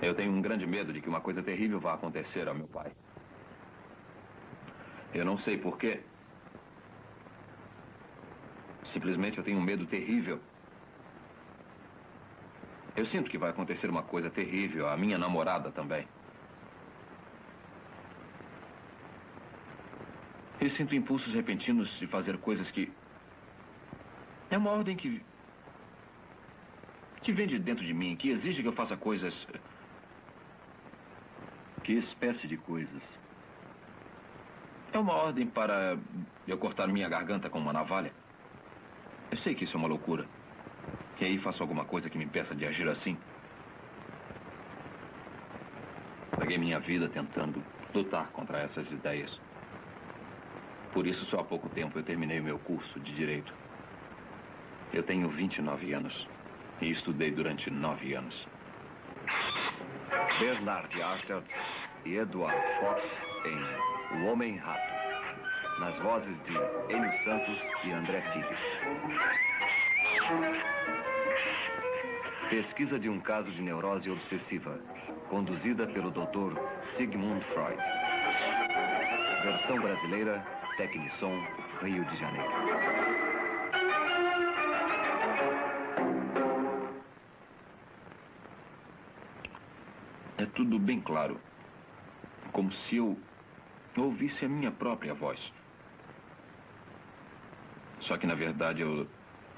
Eu tenho um grande medo de que uma coisa terrível vá acontecer ao meu pai. Eu não sei porquê. Simplesmente eu tenho um medo terrível. Eu sinto que vai acontecer uma coisa terrível à minha namorada também. Eu sinto impulsos repentinos de fazer coisas que... É uma ordem que vem de dentro de mim, que exige que eu faça coisas... Que espécie de coisas? É uma ordem para eu cortar minha garganta com uma navalha. Eu sei que isso é uma loucura. E aí faço alguma coisa que me impeça de agir assim. Paguei minha vida tentando lutar contra essas ideias. Por isso, só há pouco tempo eu terminei o meu curso de Direito. Eu tenho 29 anos. E estudei durante 9 anos. Bernard Archer e Edward Fox em O Homem-Rato. Nas vozes de Enio Santos e André Filho. Pesquisa de um caso de neurose obsessiva, conduzida pelo Dr. Sigmund Freud. Versão brasileira, Tecnissom, Rio de Janeiro. É tudo bem claro. Como se eu ouvisse a minha própria voz. Só que, na verdade, eu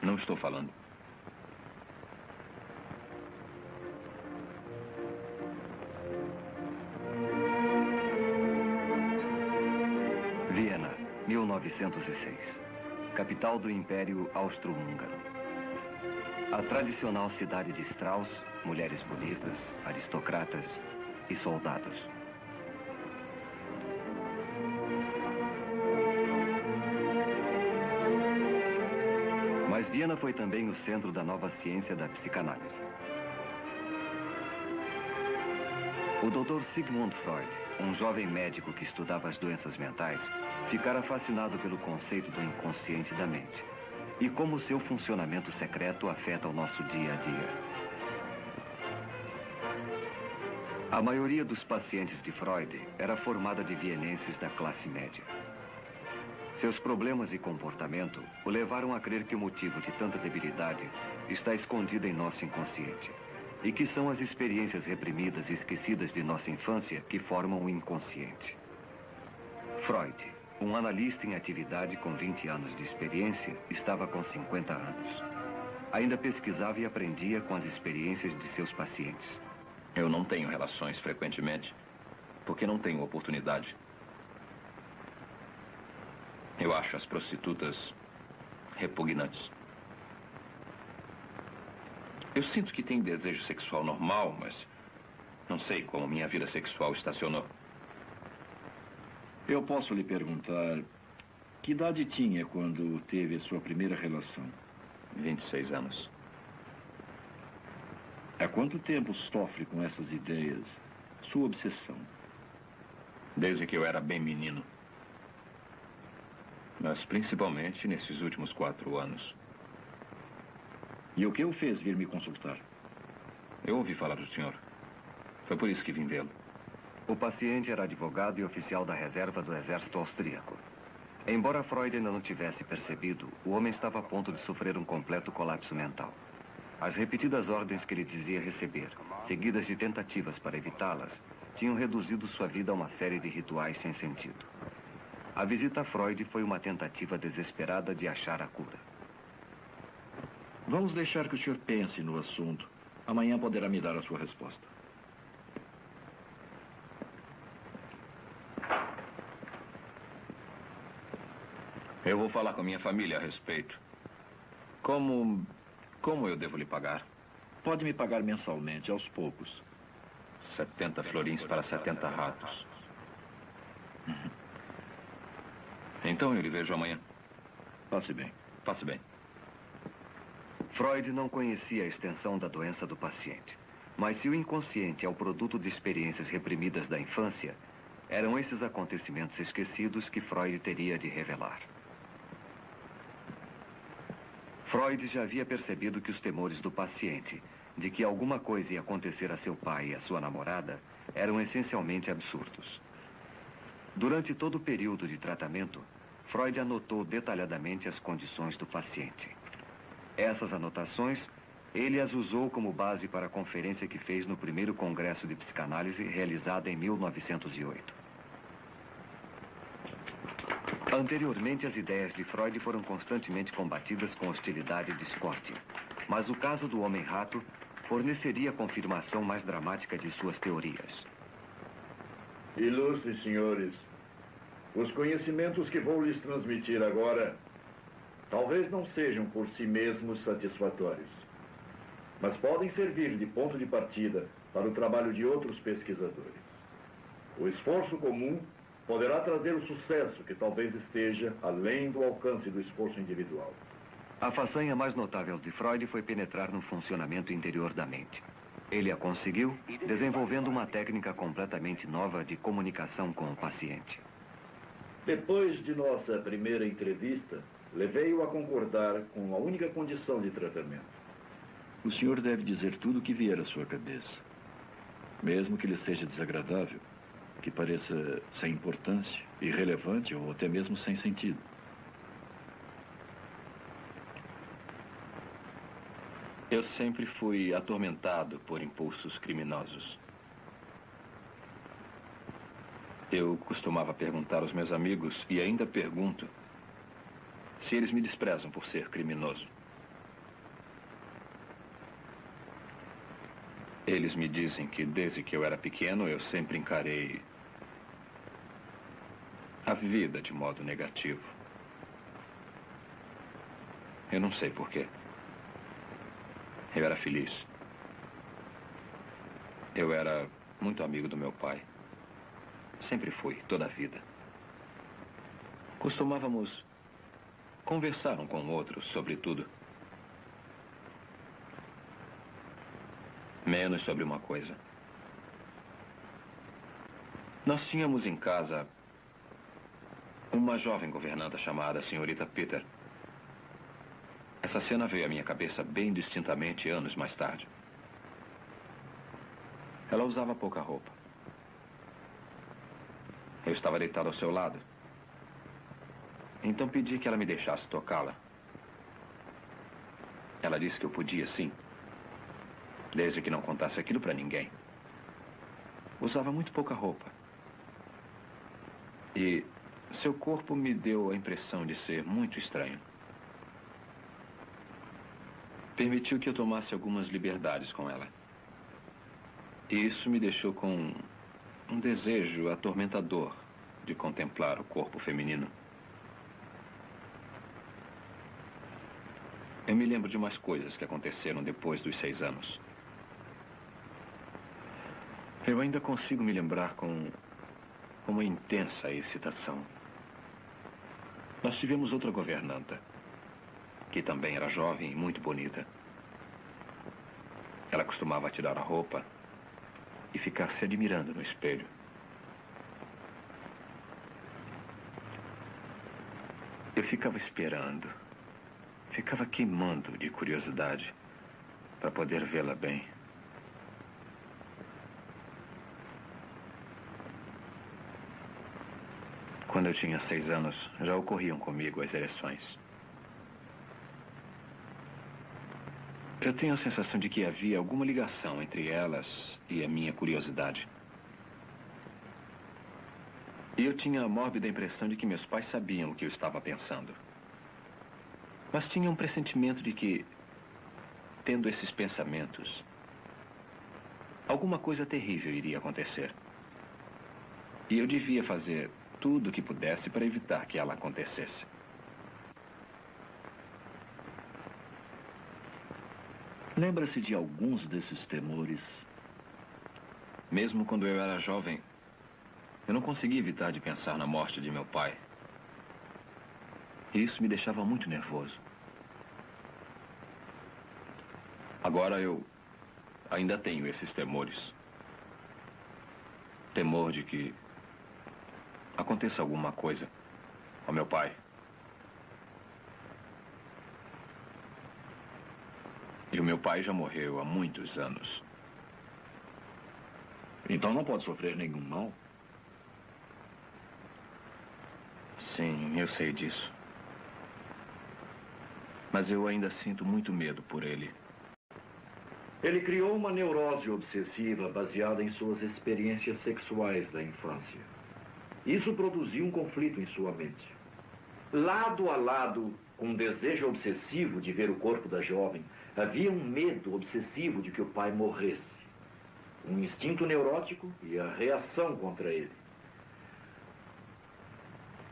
não estou falando. Viena, 1906. Capital do Império Austro-Húngaro. A tradicional cidade de Strauss, mulheres bonitas, aristocratas e soldados. Mas Viena foi também o centro da nova ciência da psicanálise. O Dr. Sigmund Freud, um jovem médico que estudava as doenças mentais, ficara fascinado pelo conceito do inconsciente da mente e como seu funcionamento secreto afeta o nosso dia a dia. A maioria dos pacientes de Freud era formada de vienenses da classe média. Seus problemas e comportamento o levaram a crer que o motivo de tanta debilidade está escondido em nosso inconsciente e que são as experiências reprimidas e esquecidas de nossa infância que formam o inconsciente. Freud, um analista em atividade com 20 anos de experiência, estava com 50 anos. Ainda pesquisava e aprendia com as experiências de seus pacientes. Eu não tenho relações frequentemente, porque não tenho oportunidade. Eu acho as prostitutas repugnantes. Eu sinto que tenho desejo sexual normal, mas não sei como minha vida sexual estacionou. Eu posso lhe perguntar, que idade tinha quando teve a sua primeira relação? 26 anos. Há quanto tempo sofre com essas ideias, sua obsessão? Desde que eu era bem menino. Mas principalmente nesses últimos 4 anos. E o que o fez vir me consultar? Eu ouvi falar do senhor. Foi por isso que vim vê-lo. O paciente era advogado e oficial da reserva do exército austríaco. Embora Freud ainda não tivesse percebido, o homem estava a ponto de sofrer um completo colapso mental. As repetidas ordens que ele dizia receber, seguidas de tentativas para evitá-las, tinham reduzido sua vida a uma série de rituais sem sentido. A visita a Freud foi uma tentativa desesperada de achar a cura. Vamos deixar que o senhor pense no assunto. Amanhã poderá me dar a sua resposta. Eu vou falar com a minha família a respeito. Como eu devo lhe pagar? Pode me pagar mensalmente, aos poucos. 70 florins para 70 ratos. Então eu lhe vejo amanhã. Passe bem. Passe bem. Freud não conhecia a extensão da doença do paciente. Mas se o inconsciente é o produto de experiências reprimidas da infância, eram esses acontecimentos esquecidos que Freud teria de revelar. Freud já havia percebido que os temores do paciente de que alguma coisa ia acontecer a seu pai e a sua namorada eram essencialmente absurdos. Durante todo o período de tratamento, Freud anotou detalhadamente as condições do paciente. Essas anotações, ele as usou como base para a conferência que fez no primeiro congresso de psicanálise realizada em 1908. Anteriormente, as ideias de Freud foram constantemente combatidas com hostilidade e discórdia. Mas o caso do homem-rato forneceria a confirmação mais dramática de suas teorias. Ilustres senhores, os conhecimentos que vou lhes transmitir agora talvez não sejam por si mesmos satisfatórios, mas podem servir de ponto de partida para o trabalho de outros pesquisadores. O esforço comum poderá trazer o sucesso que talvez esteja além do alcance do esforço individual. A façanha mais notável de Freud foi penetrar no funcionamento interior da mente. Ele a conseguiu desenvolvendo uma técnica completamente nova de comunicação com o paciente. Depois de nossa primeira entrevista, levei-o a concordar com a única condição de tratamento. O senhor deve dizer tudo o que vier à sua cabeça. Mesmo que lhe seja desagradável, que pareça sem importância, irrelevante ou até mesmo sem sentido. Eu sempre fui atormentado por impulsos criminosos. Eu costumava perguntar aos meus amigos, e ainda pergunto, se eles me desprezam por ser criminoso. Eles me dizem que desde que eu era pequeno, eu sempre encarei a vida de modo negativo. Eu não sei porquê. Eu era feliz. Eu era muito amigo do meu pai. Sempre fui, toda a vida. Costumávamos conversar um com o outro sobre tudo. Menos sobre uma coisa. Nós tínhamos em casa uma jovem governanta chamada Senhorita Peter. Essa cena veio à minha cabeça bem distintamente anos mais tarde. Ela usava pouca roupa. Eu estava deitado ao seu lado. Então pedi que ela me deixasse tocá-la. Ela disse que eu podia, sim. Desde que não contasse aquilo para ninguém. Usava muito pouca roupa. E seu corpo me deu a impressão de ser muito estranho. Permitiu que eu tomasse algumas liberdades com ela. E isso me deixou com um desejo atormentador de contemplar o corpo feminino. Eu me lembro de mais coisas que aconteceram depois dos 6 anos. Eu ainda consigo me lembrar com uma intensa excitação. Nós tivemos outra governanta, que também era jovem e muito bonita. Ela costumava tirar a roupa e ficar se admirando no espelho. Eu ficava esperando, ficava queimando de curiosidade para poder vê-la bem. Quando eu tinha 6 anos, já ocorriam comigo as ereções. Eu tenho a sensação de que havia alguma ligação entre elas e a minha curiosidade. E eu tinha a mórbida impressão de que meus pais sabiam o que eu estava pensando. Mas tinha um pressentimento de que, tendo esses pensamentos, alguma coisa terrível iria acontecer. E eu devia fazer tudo o que pudesse para evitar que ela acontecesse. Lembra-se de alguns desses temores? Mesmo quando eu era jovem, eu não conseguia evitar de pensar na morte de meu pai. E isso me deixava muito nervoso. Agora eu ainda tenho esses temores. Temor de que aconteça alguma coisa ao meu pai. E o o meu pai já morreu há muitos anos. Então não pode sofrer nenhum mal? Sim, eu sei disso. Mas eu ainda sinto muito medo por ele. Ele criou uma neurose obsessiva baseada em suas experiências sexuais da infância. Isso produziu um conflito em sua mente. Lado a lado com um desejo obsessivo de ver o corpo da jovem, havia um medo obsessivo de que o pai morresse. Um instinto neurótico e a reação contra ele.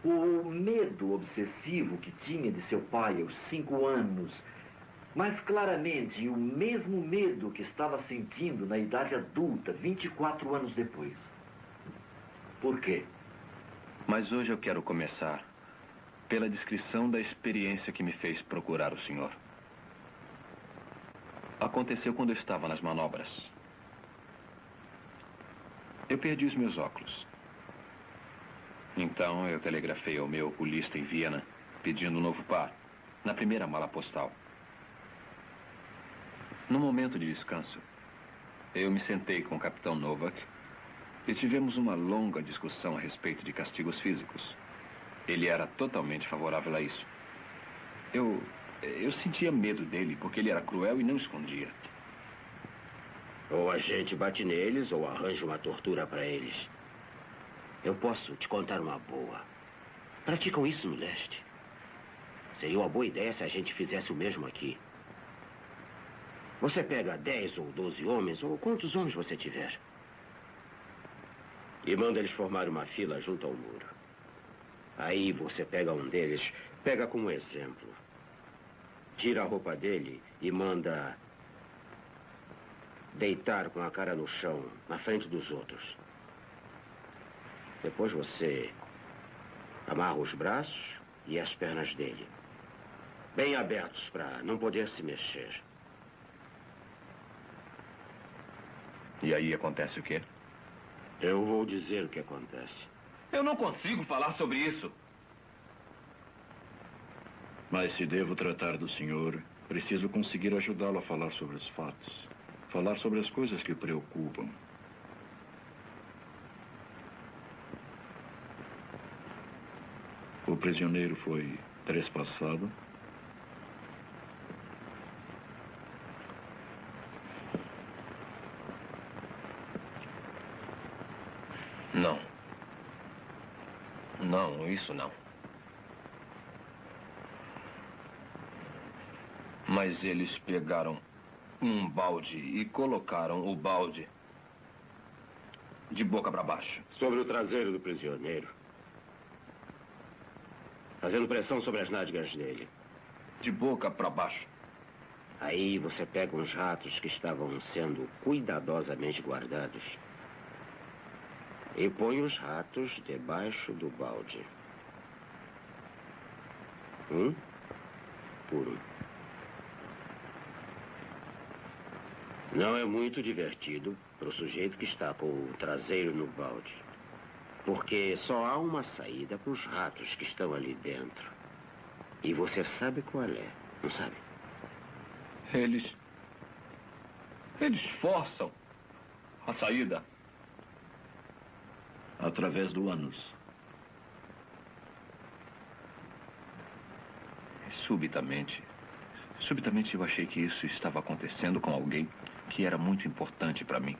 O medo obsessivo que tinha de seu pai aos 5 anos, mas claramente o mesmo medo que estava sentindo na idade adulta, 24 anos depois. Por quê? Mas hoje eu quero começar pela descrição da experiência que me fez procurar o senhor. Aconteceu quando eu estava nas manobras. Eu perdi os meus óculos. Então eu telegrafei ao meu oculista em Viena, pedindo um novo par, na primeira mala postal. No momento de descanso, eu me sentei com o capitão Novak e tivemos uma longa discussão a respeito de castigos físicos. Ele era totalmente favorável a isso. Eu sentia medo dele, porque ele era cruel e não escondia. Ou a gente bate neles, ou arranja uma tortura para eles. Eu posso te contar uma boa. Praticam isso no leste. Seria uma boa ideia se a gente fizesse o mesmo aqui. Você pega 10 ou 12 homens, ou quantos homens você tiver, e manda eles formar uma fila junto ao muro. Aí você pega um deles, pega como exemplo, tira a roupa dele e manda deitar com a cara no chão, na frente dos outros. Depois você amarra os braços e as pernas dele, bem abertos para não poder se mexer. E aí acontece o quê? Eu vou dizer o que acontece. Eu não consigo falar sobre isso. Mas se devo tratar do senhor, preciso conseguir ajudá-lo a falar sobre os fatos. Falar sobre as coisas que o preocupam. O prisioneiro foi trespassado. Não. Não, isso não. Mas eles pegaram um balde e colocaram o balde de boca para baixo. Sobre o traseiro do prisioneiro. Fazendo pressão sobre as nádegas dele. De boca para baixo. Aí você pega uns ratos que estavam sendo cuidadosamente guardados e põe os ratos debaixo do balde. Um por um. Não é muito divertido para o sujeito que está com o traseiro no balde, porque só há uma saída para os ratos que estão ali dentro. E você sabe qual é, não sabe? Eles forçam a saída. Através do ânus. Subitamente eu achei que isso estava acontecendo com alguém que era muito importante para mim.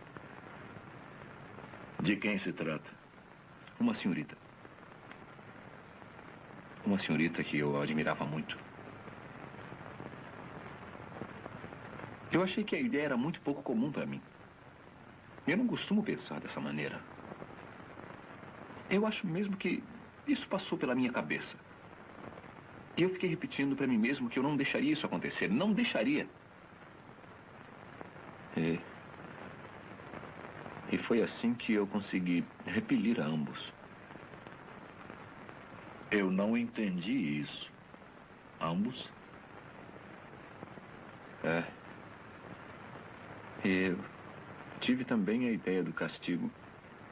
De quem se trata? Uma senhorita. Uma senhorita que eu admirava muito. Eu achei que a ideia era muito pouco comum para mim. Eu não costumo pensar dessa maneira. Eu acho mesmo que isso passou pela minha cabeça. E eu fiquei repetindo para mim mesmo que eu não deixaria isso acontecer. Não deixaria. E foi assim que eu consegui repelir a ambos. Eu não entendi isso. Ambos? Eu tive também a ideia do castigo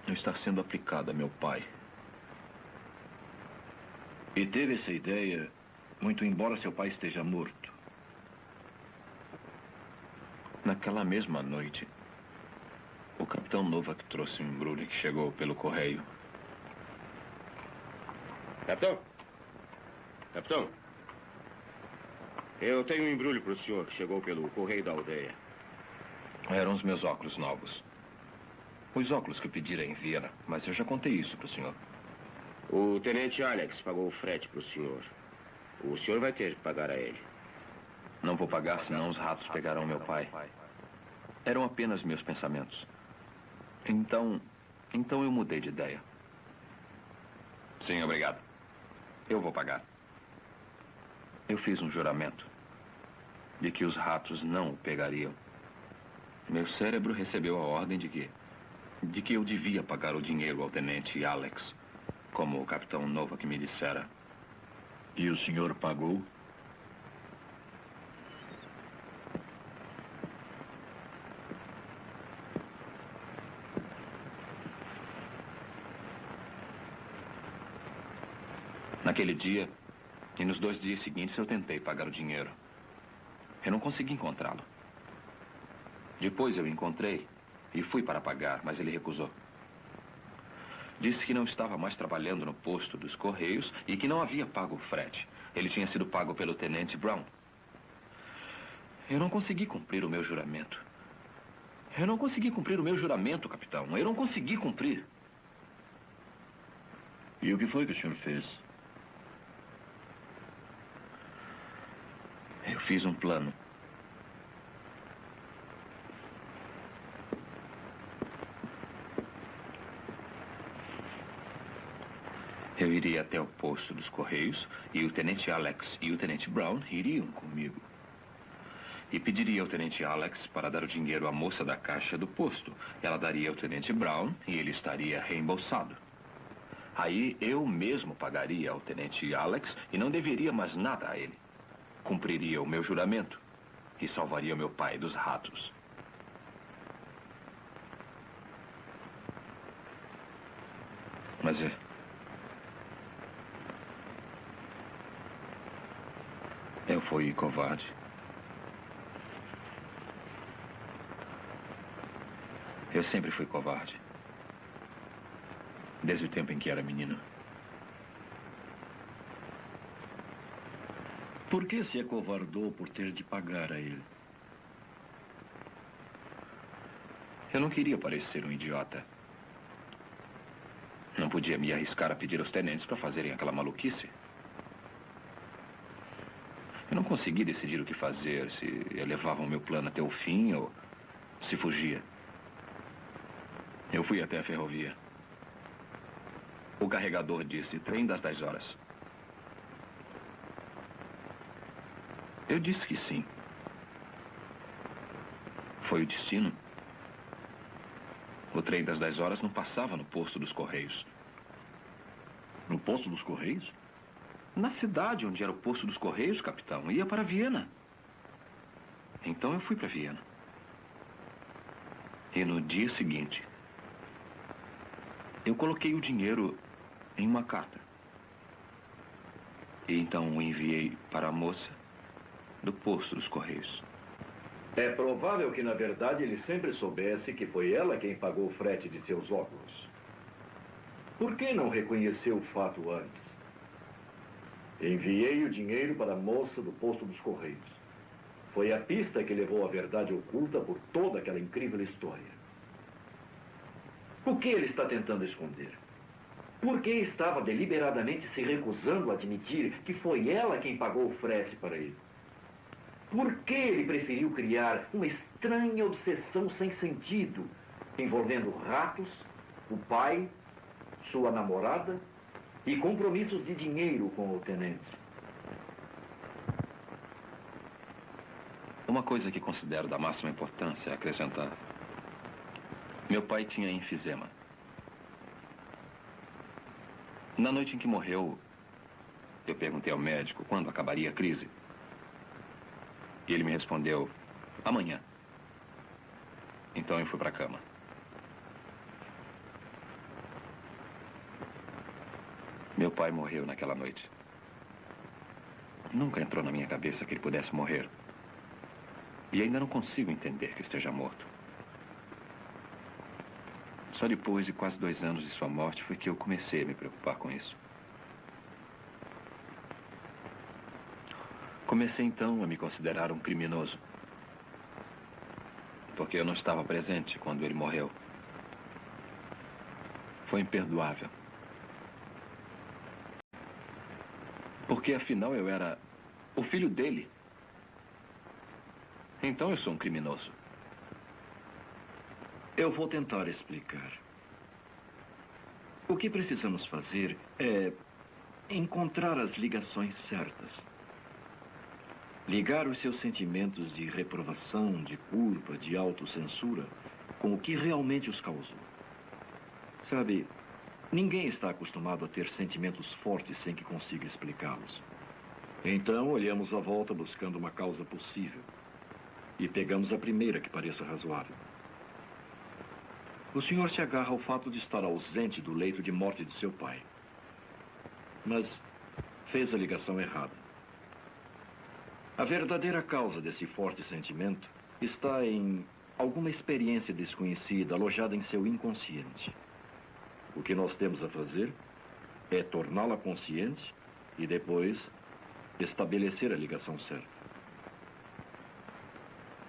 não estar sendo aplicado a meu pai. E teve essa ideia, muito embora seu pai esteja morto. Naquela mesma noite, o capitão Novak trouxe um embrulho que chegou pelo correio. Capitão? Capitão? Eu tenho um embrulho para o senhor que chegou pelo correio da aldeia. Eram os meus óculos novos. Os óculos que eu pedira em Viena, mas eu já contei isso para o senhor. O tenente Alex pagou o frete para o senhor. O senhor vai ter que pagar a ele. Não vou pagar, senão os ratos pegarão meu pai. Eram apenas meus pensamentos. Então eu mudei de ideia. Sim, obrigado. Eu vou pagar. Eu fiz um juramento de que os ratos não o pegariam. Meu cérebro recebeu a ordem de que eu devia pagar o dinheiro ao tenente Alex, como o capitão Novak me dissera. E o senhor pagou? Naquele dia, e nos 2 dias seguintes, eu tentei pagar o dinheiro. Eu não consegui encontrá-lo. Depois eu encontrei e fui para pagar, mas ele recusou. Disse que não estava mais trabalhando no posto dos Correios e que não havia pago o frete. Ele tinha sido pago pelo tenente Brown. Eu não consegui cumprir o meu juramento. Eu não consegui cumprir o meu juramento, capitão. Eu não consegui cumprir. E o que foi que o senhor fez? Eu fiz um plano. Eu iria até o posto dos Correios e o tenente Alex e o tenente Brown iriam comigo. E pediria ao tenente Alex para dar o dinheiro à moça da caixa do posto. Ela daria ao tenente Brown e ele estaria reembolsado. Aí eu mesmo pagaria ao tenente Alex e não deveria mais nada a ele. Cumpriria o meu juramento e salvaria meu pai dos ratos. Mas eu fui covarde. Eu sempre fui covarde. Desde o tempo em que era menino. Por que se acovardou por ter de pagar a ele? Eu não queria parecer um idiota. Não podia me arriscar a pedir aos tenentes para fazerem aquela maluquice. Eu não consegui decidir o que fazer, se levavam meu plano até o fim ou se fugia. Eu fui até a ferrovia. O carregador disse, trem das 10 horas. Eu disse que sim. Foi o destino. O trem das 10 horas não passava no posto dos Correios. No posto dos Correios? Na cidade onde era o posto dos Correios, capitão. Ia para Viena. Então eu fui para Viena. E no dia seguinte, eu coloquei o dinheiro em uma carta. E então o enviei para a moça do posto dos Correios. É provável que, na verdade, ele sempre soubesse que foi ela quem pagou o frete de seus óculos. Por que não reconheceu o fato antes? Enviei o dinheiro para a moça do posto dos Correios. Foi a pista que levou à verdade oculta por toda aquela incrível história. O que ele está tentando esconder? Por que estava deliberadamente se recusando a admitir que foi ela quem pagou o frete para ele? Por que ele preferiu criar uma estranha obsessão sem sentido, envolvendo ratos, o pai, sua namorada e compromissos de dinheiro com o tenente? Uma coisa que considero da máxima importância é acrescentar. Meu pai tinha enfisema. Na noite em que morreu, eu perguntei ao médico quando acabaria a crise. E ele me respondeu, amanhã. Então eu fui para a cama. Meu pai morreu naquela noite. Nunca entrou na minha cabeça que ele pudesse morrer. E ainda não consigo entender que esteja morto. Só depois de quase 2 anos de sua morte foi que eu comecei a me preocupar com isso. Comecei então a me considerar um criminoso. Porque eu não estava presente quando ele morreu. Foi imperdoável. Porque afinal eu era o filho dele. Então eu sou um criminoso. Eu vou tentar explicar. O que precisamos fazer é encontrar as ligações certas. Ligar os seus sentimentos de reprovação, de culpa, de autocensura com o que realmente os causou. Sabe, ninguém está acostumado a ter sentimentos fortes sem que consiga explicá-los. Então, olhamos à volta buscando uma causa possível. E pegamos a primeira que pareça razoável. O senhor se agarra ao fato de estar ausente do leito de morte de seu pai. Mas fez a ligação errada. A verdadeira causa desse forte sentimento está em alguma experiência desconhecida alojada em seu inconsciente. O que nós temos a fazer é torná-la consciente e depois estabelecer a ligação certa.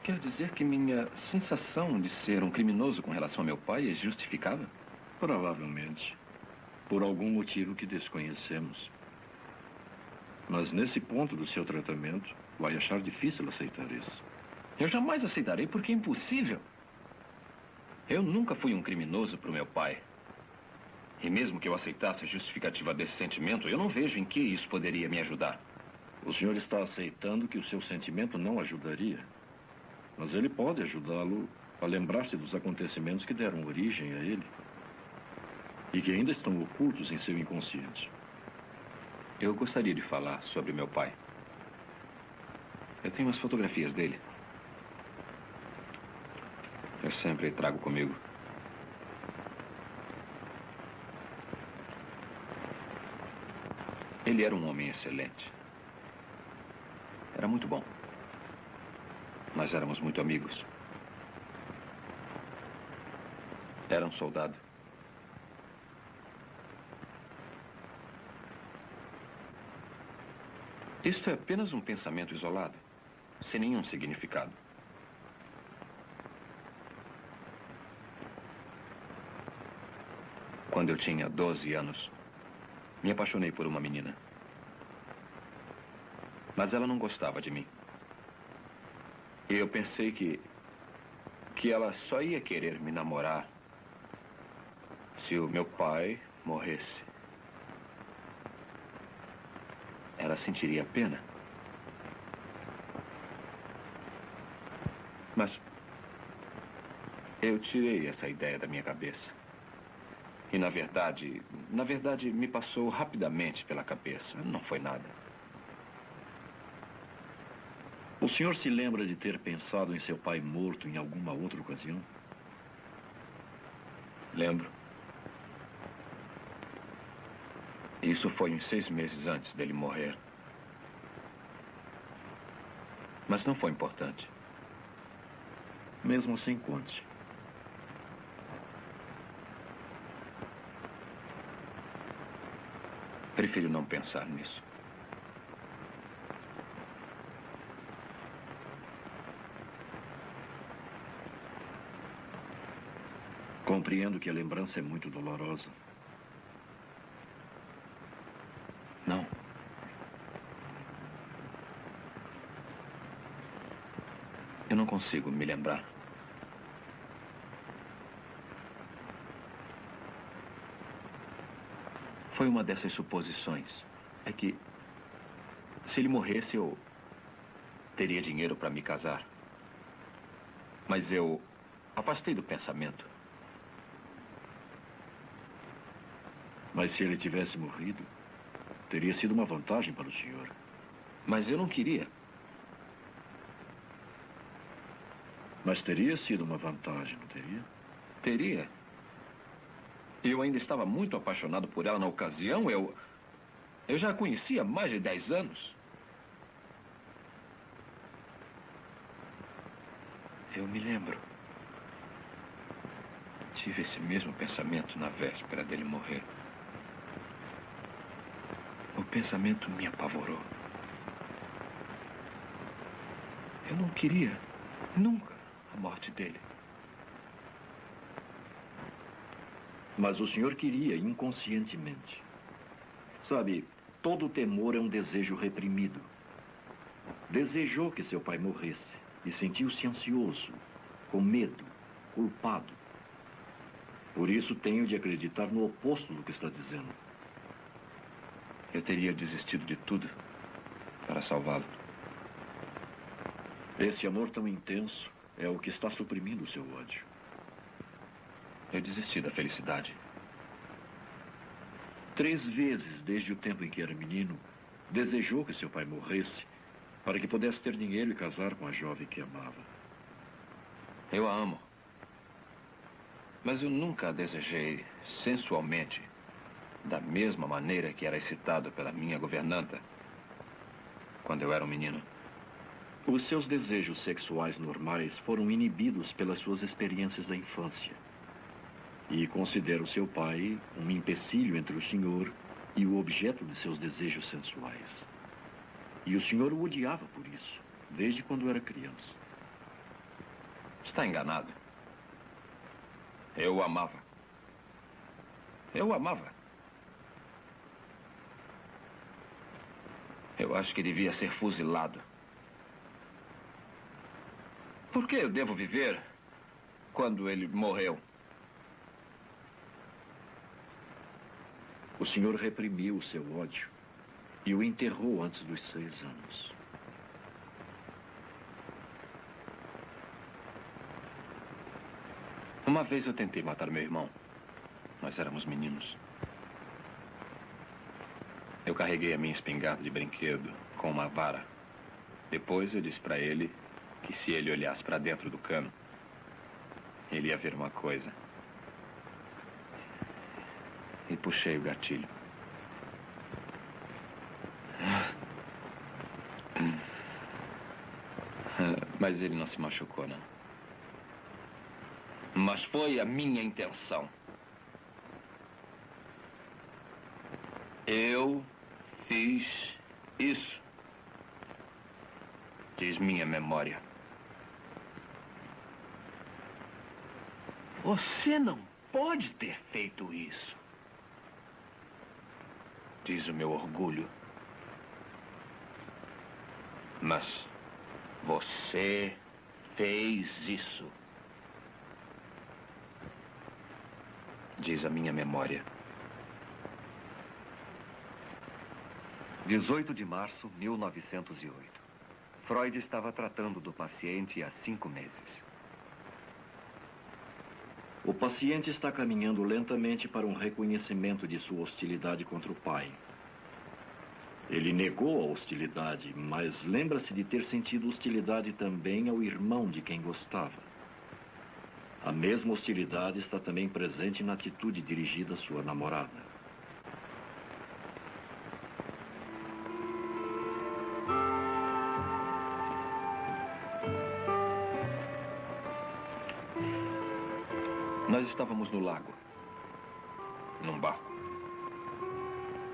Quer dizer que minha sensação de ser um criminoso com relação ao meu pai é justificável? Provavelmente. Por algum motivo que desconhecemos. Mas nesse ponto do seu tratamento, vai achar difícil aceitar isso. Eu jamais aceitarei porque é impossível. Eu nunca fui um criminoso para o meu pai. E mesmo que eu aceitasse a justificativa desse sentimento, eu não vejo em que isso poderia me ajudar. O senhor está aceitando que o seu sentimento não ajudaria. Mas ele pode ajudá-lo a lembrar-se dos acontecimentos que deram origem a ele. E que ainda estão ocultos em seu inconsciente. Eu gostaria de falar sobre meu pai. Eu tenho umas fotografias dele. Eu sempre trago comigo. Ele era um homem excelente. Era muito bom. Nós éramos muito amigos. Era um soldado. Isto é apenas um pensamento isolado, sem nenhum significado. Quando eu tinha 12 anos, me apaixonei por uma menina. Mas ela não gostava de mim. E eu pensei que ela só ia querer me namorar se o meu pai morresse. Ela sentiria pena. Mas eu tirei essa ideia da minha cabeça. E na verdade, me passou rapidamente pela cabeça. Não foi nada. O senhor se lembra de ter pensado em seu pai morto em alguma outra ocasião? Lembro. Isso foi uns 6 meses antes dele morrer. Mas não foi importante. Mesmo assim, conte. Prefiro não pensar nisso. Compreendo que a lembrança é muito dolorosa. Não. Eu não consigo me lembrar. Foi uma dessas suposições. É que, se ele morresse, eu teria dinheiro para me casar. Mas eu afastei do pensamento. Mas se ele tivesse morrido, teria sido uma vantagem para o senhor. Mas eu não queria. Mas teria sido uma vantagem, não teria? Teria. Eu ainda estava muito apaixonado por ela na ocasião. Eu já a conhecia há mais de 10 anos. Eu me lembro. Tive esse mesmo pensamento na véspera dele morrer. O pensamento me apavorou. Eu não queria, nunca, a morte dele. Mas o senhor queria inconscientemente. Sabe, todo temor é um desejo reprimido. Desejou que seu pai morresse e sentiu-se ansioso, com medo, culpado. Por isso tenho de acreditar no oposto do que está dizendo. Eu teria desistido de tudo para salvá-lo. Esse amor tão intenso é o que está suprimindo o seu ódio. Eu desisti da felicidade. 3 vezes desde o tempo em que era menino, desejou que seu pai morresse para que pudesse ter dinheiro e casar com a jovem que amava. Eu a amo. Mas eu nunca a desejei sensualmente, da mesma maneira que era excitado pela minha governanta quando eu era um menino. Os seus desejos sexuais normais foram inibidos pelas suas experiências da infância. E considera o seu pai um empecilho entre o senhor e o objeto de seus desejos sensuais. E o senhor o odiava por isso, desde quando era criança. Está enganado. Eu o amava. Eu o amava. Eu acho que devia ser fuzilado. Por que eu devo viver quando ele morreu? O senhor reprimiu o seu ódio e o enterrou antes dos 6 anos. Uma vez eu tentei matar meu irmão. Nós éramos meninos. Eu carreguei a minha espingarda de brinquedo com uma vara. Depois eu disse para ele que se ele olhasse para dentro do cano, ele ia ver uma coisa. E puxei o gatilho. Mas ele não se machucou, não. Mas foi a minha intenção. Eu fiz isso. Diz minha memória. Você não pode ter feito isso. Diz o meu orgulho. Mas você fez isso. Diz a minha memória. 18 de março de 1908. Freud estava tratando do paciente há 5 meses. O paciente está caminhando lentamente para um reconhecimento de sua hostilidade contra o pai. Ele negou a hostilidade, mas lembra-se de ter sentido hostilidade também ao irmão de quem gostava. A mesma hostilidade está também presente na atitude dirigida à sua namorada. Nós estávamos no lago, num barco.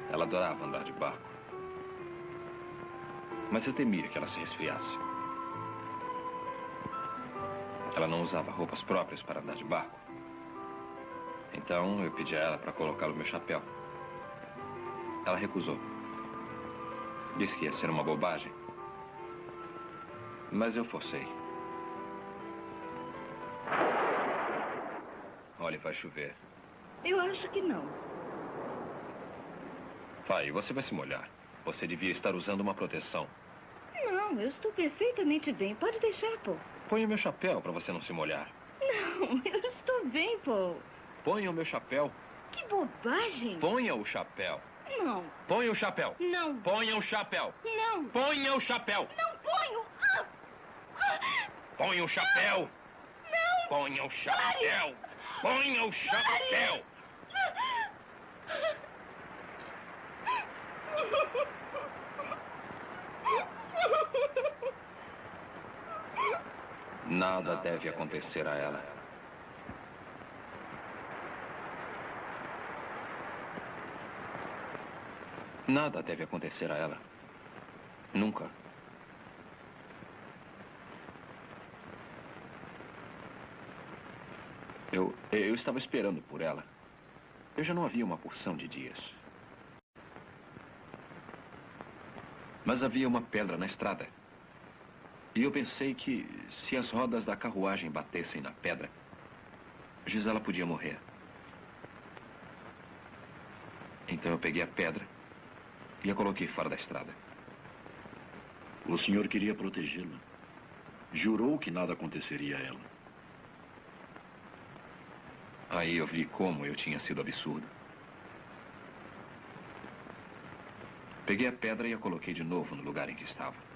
Ela adorava andar de barco. Mas eu temia que ela se resfriasse. Ela não usava roupas próprias para andar de barco. Então eu pedi a ela para colocar o meu chapéu. Ela recusou. Disse que ia ser uma bobagem. Mas eu forcei. Olha, vai chover. Eu acho que não. Vai, você vai se molhar. Você devia estar usando uma proteção. Não, eu estou perfeitamente bem. Pode deixar, Paul. Ponha o meu chapéu para você não se molhar. Não, eu estou bem, Paul. Ponha o meu chapéu. Que bobagem. Ponha o chapéu. Não. Ponha o chapéu. Não. Ponha o chapéu. Não. Ponha o chapéu. Não ponho. Ponha o chapéu. Não. Ponha o chapéu. Ponha o chapéu. Nada deve acontecer a ela. Nada deve acontecer a ela. Nunca. Eu estava esperando por ela. Eu já não havia uma porção de dias. Mas havia uma pedra na estrada. E eu pensei que, se as rodas da carruagem batessem na pedra, Gisela podia morrer. Então eu peguei a pedra e a coloquei fora da estrada. O senhor queria protegê-la. Jurou que nada aconteceria a ela. Aí eu vi como eu tinha sido absurdo. Peguei a pedra e a coloquei de novo no lugar em que estava.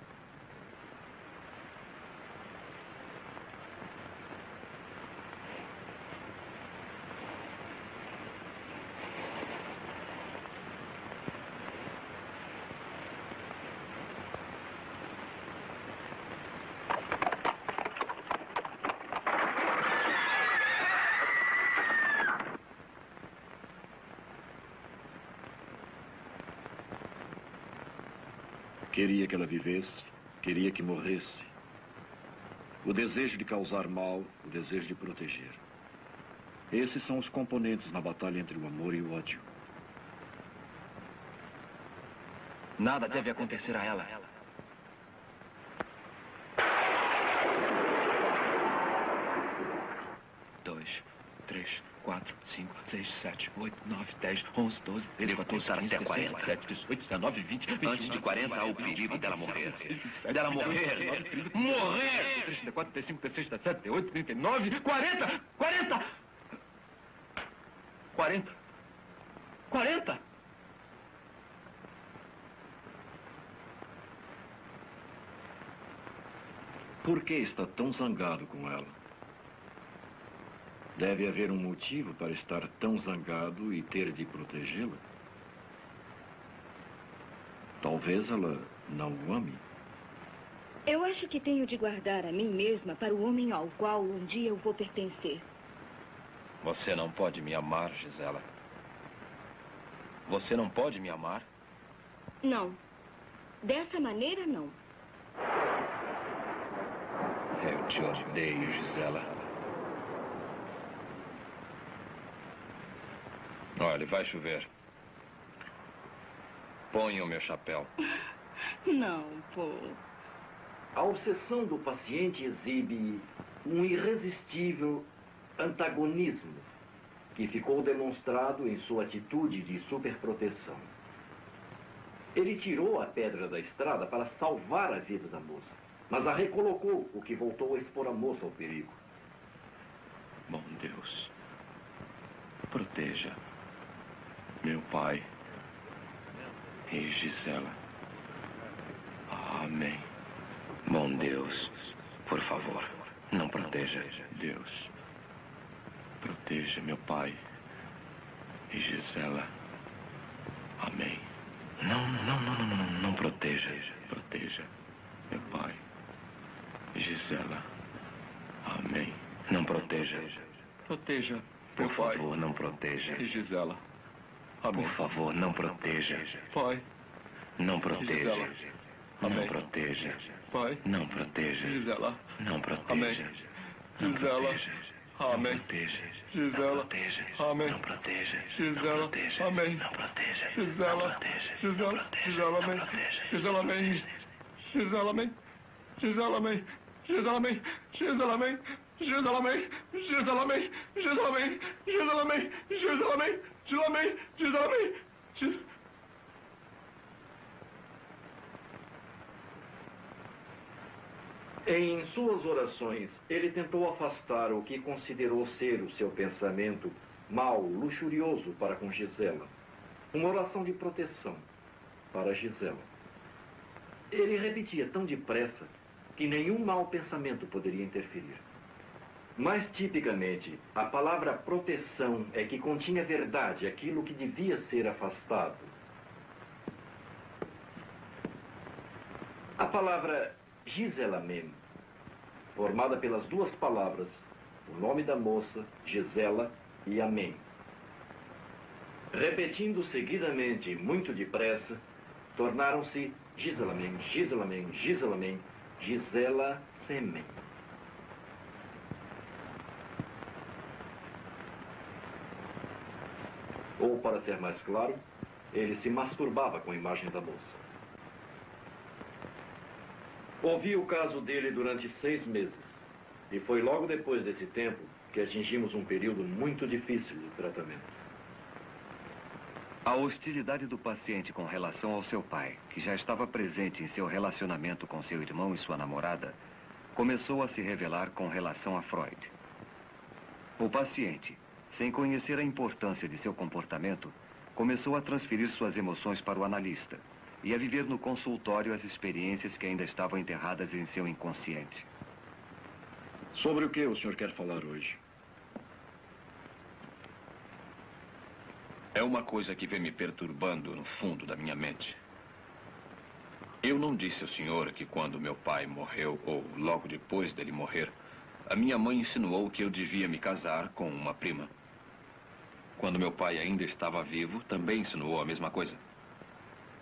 Queria que ela vivesse, queria que morresse. O desejo de causar mal, o desejo de proteger. Esses são os componentes na batalha entre o amor e o ódio. Nada deve acontecer a ela. 2, 3, 4, 5, 6, 7, 8, 9, 10, 11, 12, 13, 14, 15, 16, 17, 18, 19, 20, 21, Antes de 40 há o perigo dela morrer. Dela morrer! Morrer! 34, 35, 36, 37, 38, 39, 40! 40! 40! 40! Por que está tão zangado com ela? Deve haver um motivo para estar tão zangado e ter de protegê-la. Talvez ela não o ame. Eu acho que tenho de guardar a mim mesma para o homem ao qual um dia eu vou pertencer. Você não pode me amar, Gisela. Você não pode me amar? Não. Dessa maneira, não. Eu te odeio, Gisela. Olha, vai chover. Ponha o meu chapéu. Não, Paul. A obsessão do paciente exibe um irresistível antagonismo que ficou demonstrado em sua atitude de superproteção. Ele tirou a pedra da estrada para salvar a vida da moça, mas a recolocou, o que voltou a expor a moça ao perigo. Bom Deus, proteja meu pai e Gisela. Amém. Bom Deus, por favor, não proteja. Deus, proteja meu pai e Gisela. Amém. Não proteja. Proteja meu pai e Gisela. Amém. Não proteja. Proteja, por favor, não proteja. E Gisela. Amém. Por favor, não proteja. Pai. Não proteja. Não proteja. Pai. Não proteja. Gisela. Não proteja. Não proteja. Amém. Gisela. Amém. Não proteja. Gisela. Amém. Não proteja. Gisela. Gisela. Gisela. Amém. Gisela. Amém. Gisela. Amém. Gisela. Amém. Gisela. Amém. Gisela. Amém. Gisela. Amém. Gisela. Amém. Gisela. Amém. Gisela. Amém. Gisela. Amém. Gisela. Amém. Gisela. Amém. Em suas orações, ele tentou afastar o que considerou ser o seu pensamento mau, luxurioso para com Gisela. Uma oração de proteção para Gisela. Ele repetia tão depressa que nenhum mau pensamento poderia interferir. Mais tipicamente, a palavra proteção é que continha verdade, aquilo que devia ser afastado. A palavra Gisela mesmo formada pelas duas palavras, o nome da moça, Gisela, e amém. Repetindo seguidamente, muito depressa, tornaram-se Giselamen, Giselamen, Giselamen, Gisela Semen. Ou, para ser mais claro, ele se masturbava com a imagem da moça. Ouvi o caso dele durante 6 meses. E foi logo depois desse tempo que atingimos um período muito difícil de tratamento. A hostilidade do paciente com relação ao seu pai, que já estava presente em seu relacionamento com seu irmão e sua namorada, começou a se revelar com relação a Freud. O paciente, sem conhecer a importância de seu comportamento, começou a transferir suas emoções para o analista e a viver no consultório as experiências que ainda estavam enterradas em seu inconsciente. Sobre o que o senhor quer falar hoje? É uma coisa que vem me perturbando no fundo da minha mente. Eu não disse ao senhor que quando meu pai morreu, ou logo depois dele morrer, a minha mãe insinuou que eu devia me casar com uma prima. Quando meu pai ainda estava vivo, também insinuou a mesma coisa.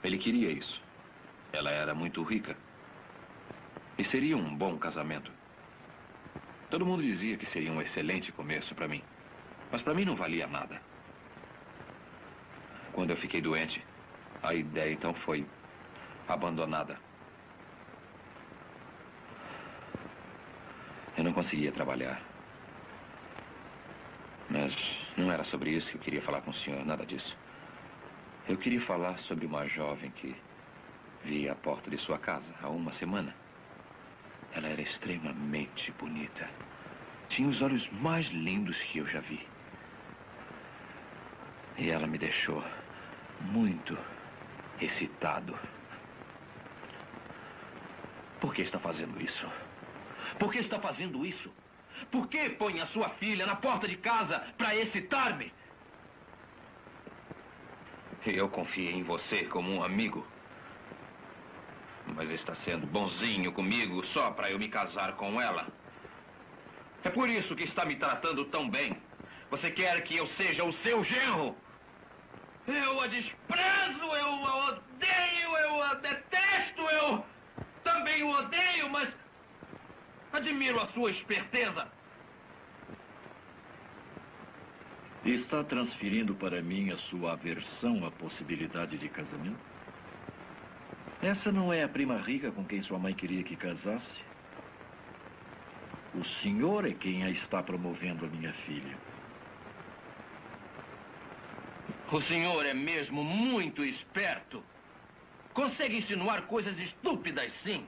Ele queria isso. Ela era muito rica. E seria um bom casamento. Todo mundo dizia que seria um excelente começo para mim. Mas para mim não valia nada. Quando eu fiquei doente, a ideia então foi abandonada. Eu não conseguia trabalhar. Mas não era sobre isso que eu queria falar com o senhor, nada disso. Eu queria falar sobre uma jovem que vi à porta de sua casa há uma semana. Ela era extremamente bonita. Tinha os olhos mais lindos que eu já vi. E ela me deixou muito excitado. Por que está fazendo isso? Por que está fazendo isso? Por que põe a sua filha na porta de casa para excitar-me? Eu confiei em você como um amigo. Mas está sendo bonzinho comigo só para eu me casar com ela. É por isso que está me tratando tão bem. Você quer que eu seja o seu genro? Eu a desprezo, eu a odeio, eu a detesto, eu também o odeio, mas admiro a sua esperteza. Está transferindo para mim a sua aversão à possibilidade de casamento? Essa não é a prima rica com quem sua mãe queria que casasse? O senhor é quem a está promovendo a minha filha. O senhor é mesmo muito esperto. Consegue insinuar coisas estúpidas, sim.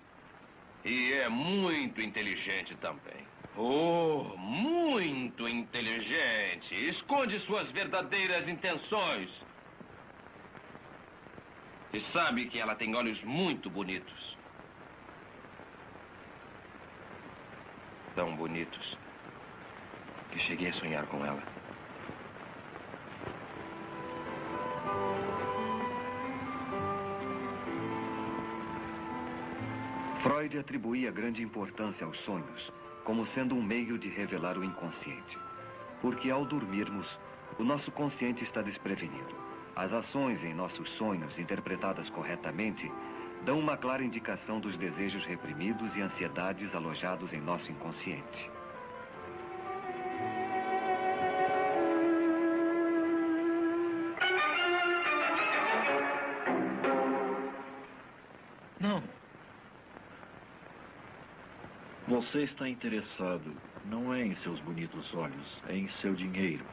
E é muito inteligente também. Oh, muito inteligente. Esconde suas verdadeiras intenções. E sabe que ela tem olhos muito bonitos. Tão bonitos que cheguei a sonhar com ela. Freud atribuía grande importância aos sonhos, como sendo um meio de revelar o inconsciente. Porque ao dormirmos, o nosso consciente está desprevenido. As ações em nossos sonhos, interpretadas corretamente, dão uma clara indicação dos desejos reprimidos e ansiedades alojados em nosso inconsciente. Não. Você está interessado não é em seus bonitos olhos, é em seu dinheiro,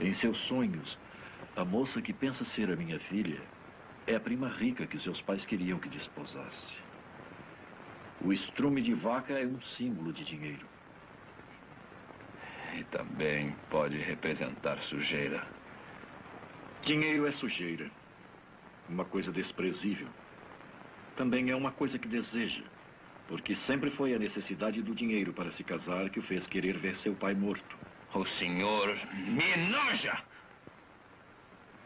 em seus sonhos. A moça que pensa ser a minha filha é a prima rica que seus pais queriam que desposasse. O estrume de vaca é um símbolo de dinheiro. E também pode representar sujeira. Dinheiro é sujeira. Uma coisa desprezível. Também é uma coisa que deseja. Porque sempre foi a necessidade do dinheiro para se casar que o fez querer ver seu pai morto. O senhor me enoja!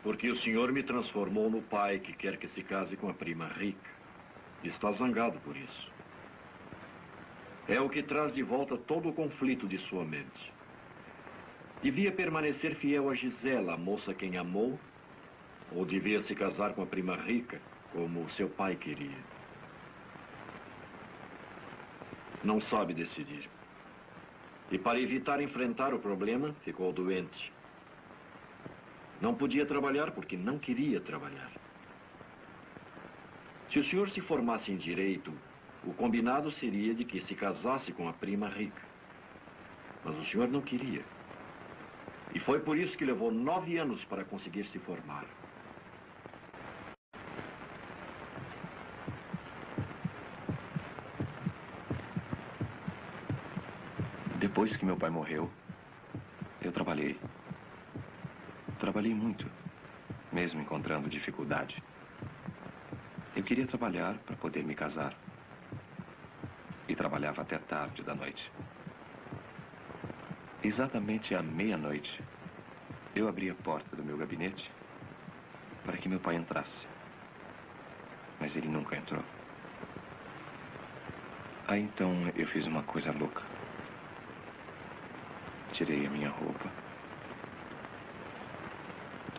Porque o senhor me transformou no pai que quer que se case com a prima rica. Está zangado por isso. É o que traz de volta todo o conflito de sua mente. Devia permanecer fiel a Gisela, a moça quem amou, ou devia se casar com a prima rica, como seu pai queria? Não sabe decidir. E para evitar enfrentar o problema, ficou doente. Não podia trabalhar porque não queria trabalhar. Se o senhor se formasse em direito, o combinado seria de que se casasse com a prima rica. Mas o senhor não queria. E foi por isso que levou 9 anos para conseguir se formar. Depois que meu pai morreu, eu trabalhei. Trabalhei muito, mesmo encontrando dificuldade. Eu queria trabalhar para poder me casar. E trabalhava até tarde da noite. Exatamente à meia-noite, eu abri a porta do meu gabinete para que meu pai entrasse. Mas ele nunca entrou. Aí então eu fiz uma coisa louca. Tirei a minha roupa.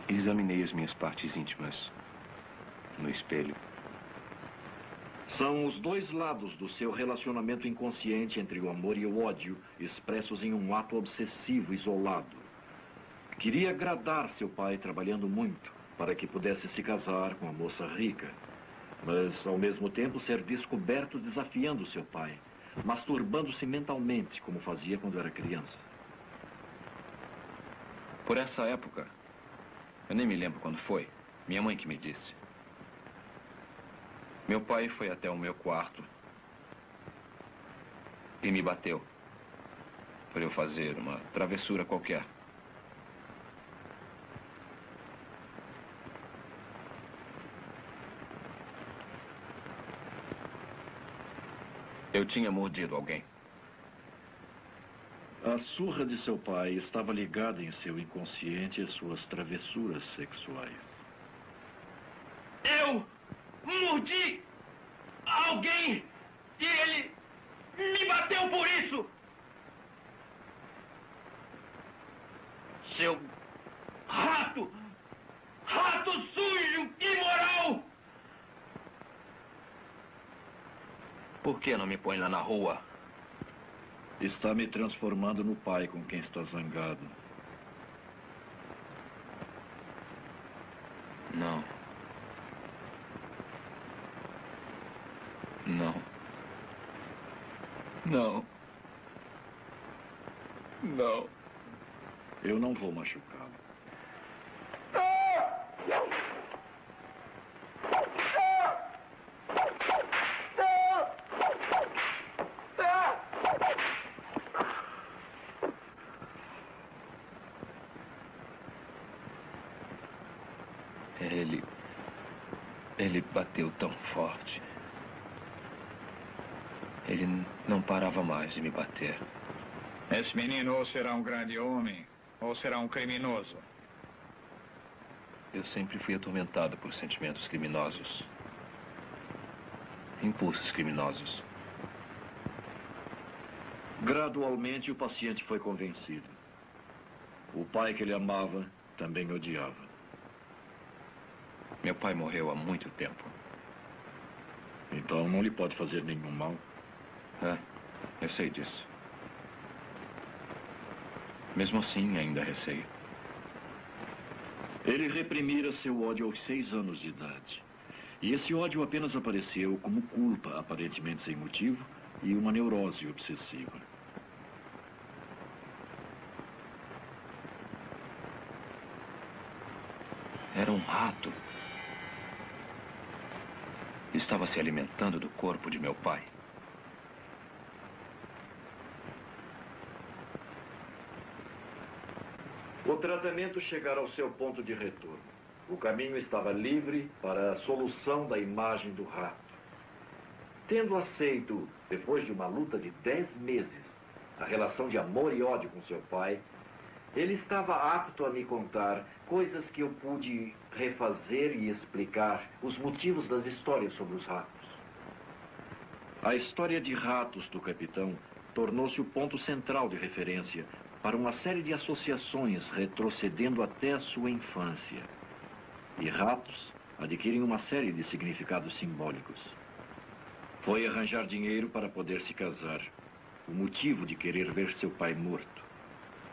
Examinei as minhas partes íntimas no espelho. São os dois lados do seu relacionamento inconsciente entre o amor e o ódio, expressos em um ato obsessivo isolado. Queria agradar seu pai trabalhando muito, para que pudesse se casar com a moça rica, mas ao mesmo tempo ser descoberto desafiando seu pai, masturbando-se mentalmente, como fazia quando era criança. Por essa época, eu nem me lembro quando foi, minha mãe que me disse. Meu pai foi até o meu quarto e me bateu por eu fazer uma travessura qualquer. Eu tinha mordido alguém. A surra de seu pai estava ligada em seu inconsciente às suas travessuras sexuais. Eu mordi alguém e ele me bateu por isso. Seu rato! Rato sujo, imoral! Por que não me põe lá na rua? Está me transformando no pai com quem está zangado. Não. Não. Não. Não. Eu não vou machucá-lo. Ele bateu tão forte. Ele não parava mais de me bater. Esse menino ou será um grande homem, ou será um criminoso. Eu sempre fui atormentado por sentimentos criminosos. Impulsos criminosos. Gradualmente, o paciente foi convencido. O pai que ele amava também odiava. Meu pai morreu há muito tempo. Então não lhe pode fazer nenhum mal. É, eu sei disso. Mesmo assim, ainda receio. Ele reprimira seu ódio aos 6 anos de idade. E esse ódio apenas apareceu como culpa, aparentemente sem motivo, e uma neurose obsessiva. Era um rato. Estava se alimentando do corpo de meu pai. O tratamento chegara ao seu ponto de retorno. O caminho estava livre para a solução da imagem do rato. Tendo aceito, depois de uma luta de 10 meses, a relação de amor e ódio com seu pai, ele estava apto a me contar coisas que eu pude refazer e explicar os motivos das histórias sobre os ratos. A história de ratos do capitão tornou-se o ponto central de referência para uma série de associações retrocedendo até a sua infância. E ratos adquirem uma série de significados simbólicos. Foi arranjar dinheiro para poder se casar. O motivo de querer ver seu pai morto.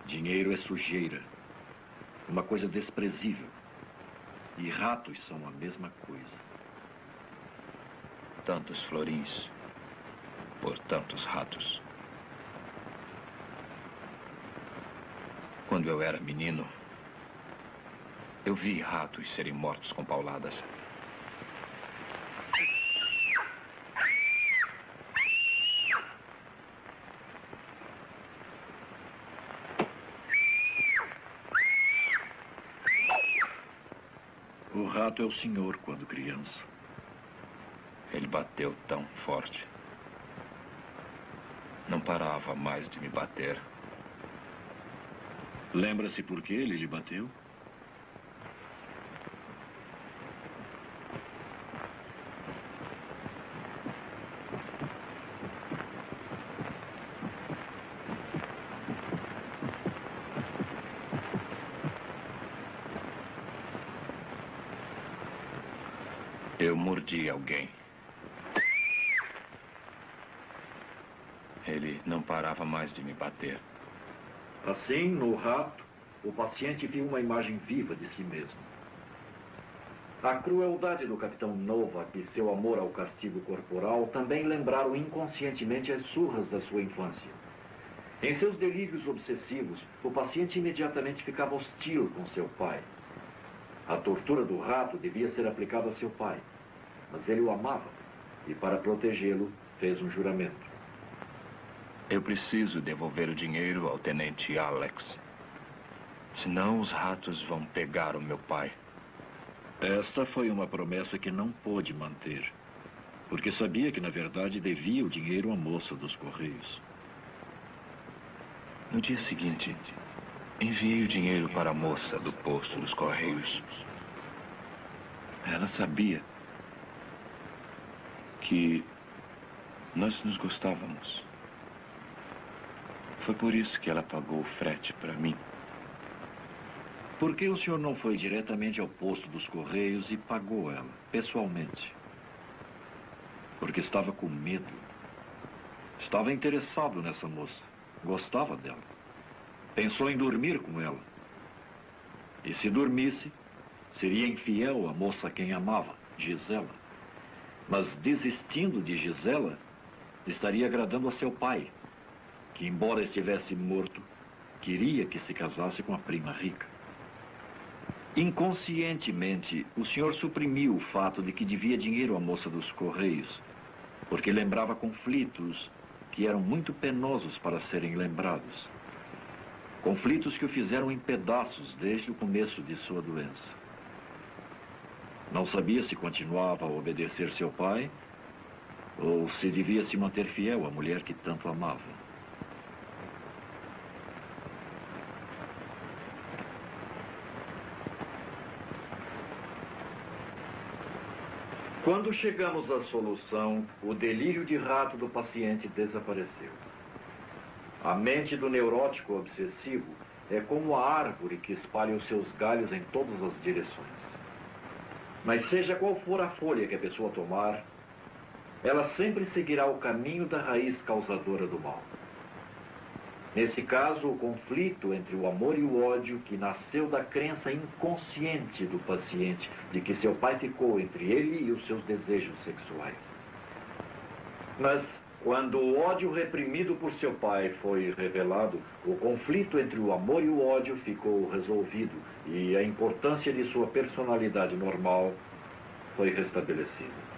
Dinheiro é sujeira. Uma coisa desprezível. E ratos são a mesma coisa. Tantos florins por tantos ratos. Quando eu era menino, eu vi ratos serem mortos com pauladas. O rato é o senhor quando criança. Ele bateu tão forte. Não parava mais de me bater. Lembra-se por que ele lhe bateu? Eu mordi alguém. Ele não parava mais de me bater. Assim, no rato, o paciente viu uma imagem viva de si mesmo. A crueldade do capitão Novak e seu amor ao castigo corporal também lembraram inconscientemente as surras da sua infância. Em seus delírios obsessivos, o paciente imediatamente ficava hostil com seu pai. A tortura do rato devia ser aplicada a seu pai, mas ele o amava e, para protegê-lo, fez um juramento. Eu preciso devolver o dinheiro ao tenente Alex. Senão os ratos vão pegar o meu pai. Esta foi uma promessa que não pôde manter, porque sabia que, na verdade, devia o dinheiro à moça dos Correios. No dia seguinte, enviei o dinheiro para a moça do posto dos Correios. Ela sabia que nós nos gostávamos. Foi por isso que ela pagou o frete para mim. Por que o senhor não foi diretamente ao posto dos Correios e pagou ela, pessoalmente? Porque estava com medo. Estava interessado nessa moça. Gostava dela. Pensou em dormir com ela. E se dormisse, seria infiel à moça a quem amava, Gisela. Mas desistindo de Gisela, estaria agradando a seu pai, que, embora estivesse morto, queria que se casasse com a prima rica. Inconscientemente, o senhor suprimiu o fato de que devia dinheiro à moça dos Correios, porque lembrava conflitos que eram muito penosos para serem lembrados. Conflitos que o fizeram em pedaços desde o começo de sua doença. Não sabia se continuava a obedecer seu pai ou se devia se manter fiel à mulher que tanto amava. Quando chegamos à solução, o delírio de rato do paciente desapareceu. A mente do neurótico obsessivo é como a árvore que espalha os seus galhos em todas as direções. Mas seja qual for a folha que a pessoa tomar, ela sempre seguirá o caminho da raiz causadora do mal. Nesse caso, o conflito entre o amor e o ódio que nasceu da crença inconsciente do paciente de que seu pai ficou entre ele e os seus desejos sexuais. Mas, quando o ódio reprimido por seu pai foi revelado, o conflito entre o amor e o ódio ficou resolvido e a importância de sua personalidade normal foi restabelecida.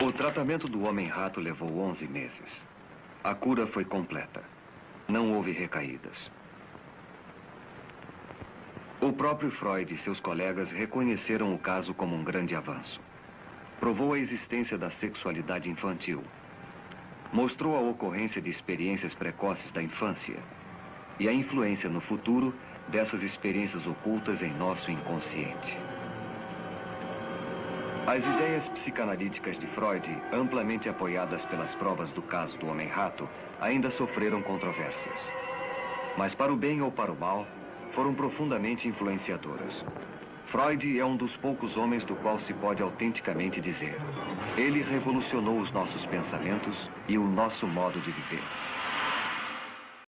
O tratamento do homem-rato levou 11 meses. A cura foi completa. Não houve recaídas. O próprio Freud e seus colegas reconheceram o caso como um grande avanço. Provou a existência da sexualidade infantil. Mostrou a ocorrência de experiências precoces da infância e a influência no futuro dessas experiências ocultas em nosso inconsciente. As ideias psicanalíticas de Freud, amplamente apoiadas pelas provas do caso do Homem-Rato, ainda sofreram controvérsias. Mas para o bem ou para o mal, foram profundamente influenciadoras. Freud é um dos poucos homens do qual se pode autenticamente dizer: ele revolucionou os nossos pensamentos e o nosso modo de viver.